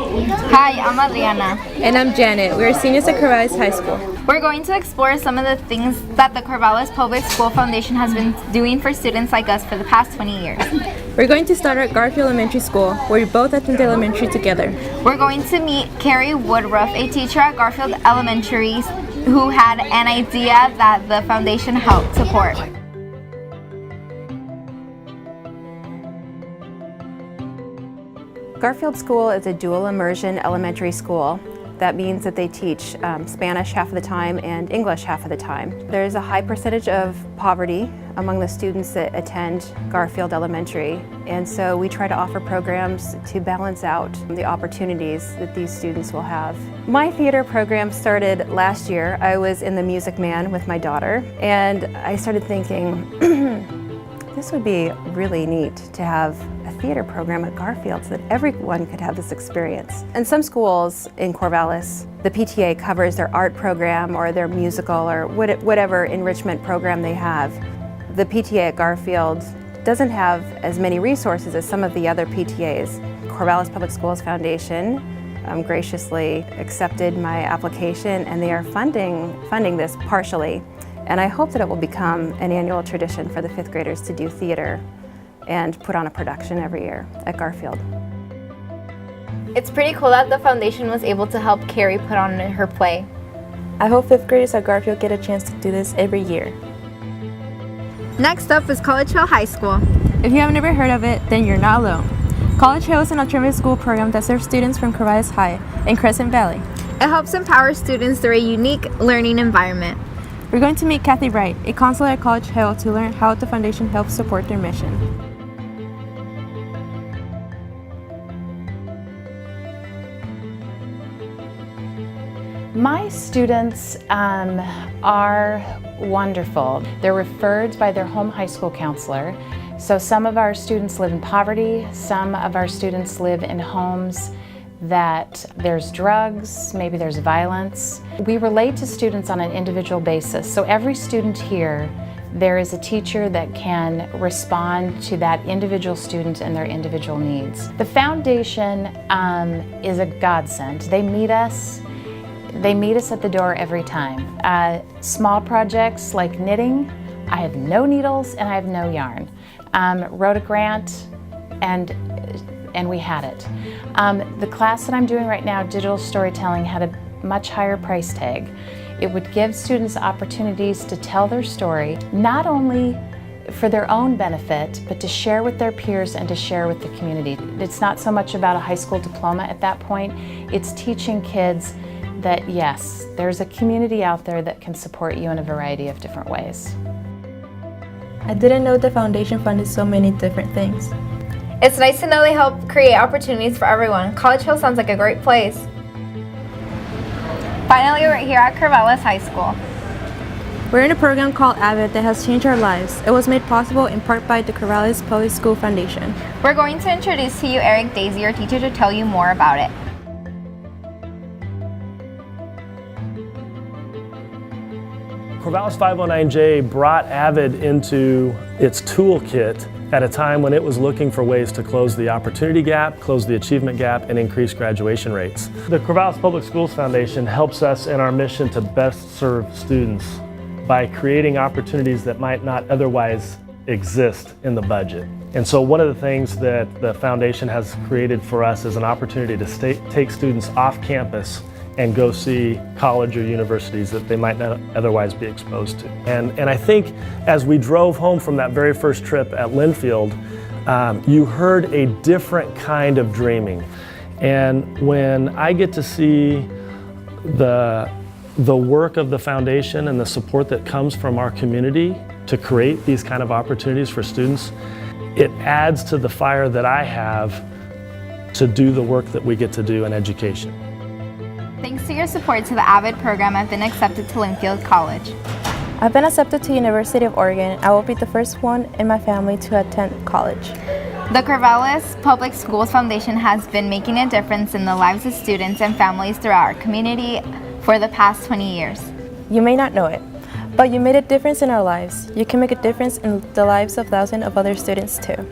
Hi, I'm Adriana. And I'm Janet. We are seniors at Corvallis High School. We're going to explore some of the things that the Corvallis Public School Foundation has been doing for students like us for the past 20 years. We're going to start at Garfield Elementary School, where we both attend elementary together. We're going to meet Carrie Woodruff, a teacher at Garfield Elementary who had an idea that the foundation helped support. Garfield School is a dual immersion elementary school. That means that they teach Spanish half of the time and English half of the time. There's a high percentage of poverty among the students that attend Garfield Elementary, and so we try to offer programs to balance out the opportunities that these students will have. My theater program started last year. I was in the Music Man with my daughter, and I started thinking, this would be really neat to have a theater program at Garfield so that everyone could have this experience. In some schools in Corvallis, the PTA covers their art program or their musical or whatever enrichment program they have. The PTA at Garfield doesn't have as many resources as some of the other PTAs. Corvallis Public Schools Foundation graciously accepted my application, and they are funding this partially. And I hope that it will become an annual tradition for the fifth graders to do theater and put on a production every year at Garfield. It's pretty cool that the foundation was able to help Carrie put on her play. I hope fifth graders at Garfield get a chance to do this every year. Next up is College Hill High School. If you have never heard of it, then you're not alone. College Hill is an alternative school program that serves students from Corvallis High in Crescent Valley. It helps empower students through a unique learning environment. We're going to meet Kathy Wright, a counselor at College Hill, to learn how the foundation helps support their mission. My students are wonderful. They're referred by their home high school counselor. So some of our students live in poverty, some of our students live in homes that there's drugs, maybe there's violence. We relate to students on an individual basis. So every student here, there is a teacher that can respond to that individual student and their individual needs. The foundation is a godsend. They meet us at the door every time. Small projects like knitting, I have no needles and I have no yarn. Wrote a grant and we had it. The class that I'm doing right now, digital storytelling, had a much higher price tag. It would give students opportunities to tell their story, not only for their own benefit, but to share with their peers and to share with the community. It's not so much about a high school diploma at that point, it's teaching kids that yes, there's a community out there that can support you in a variety of different ways. I didn't know the foundation funded so many different things. It's nice to know they help create opportunities for everyone. College Hill sounds like a great place. Finally, we're here at Corvallis High School. We're in a program called AVID that has changed our lives. It was made possible in part by the Corvallis Public School Foundation. We're going to introduce to you Eric Daisy, your teacher, to tell you more about it. Corvallis 509J brought AVID into its toolkit at a time when it was looking for ways to close the opportunity gap, close the achievement gap, and increase graduation rates. The Corvallis Public Schools Foundation helps us in our mission to best serve students by creating opportunities that might not otherwise exist in the budget. And so one of the things that the foundation has created for us is an opportunity to take students off campus and go see college or universities that they might not otherwise be exposed to. And I think as we drove home from that very first trip at Linfield, you heard a different kind of dreaming. And when I get to see the work of the foundation and the support that comes from our community to create these kind of opportunities for students, it adds to the fire that I have to do the work that we get to do in education. Thanks to your support to the AVID program, I've been accepted to Linfield College. I've been accepted to University of Oregon. I will be the first one in my family to attend college. The Corvallis Public Schools Foundation has been making a difference in the lives of students and families throughout our community for the past 20 years. You may not know it, but you made a difference in our lives. You can make a difference in the lives of thousands of other students too.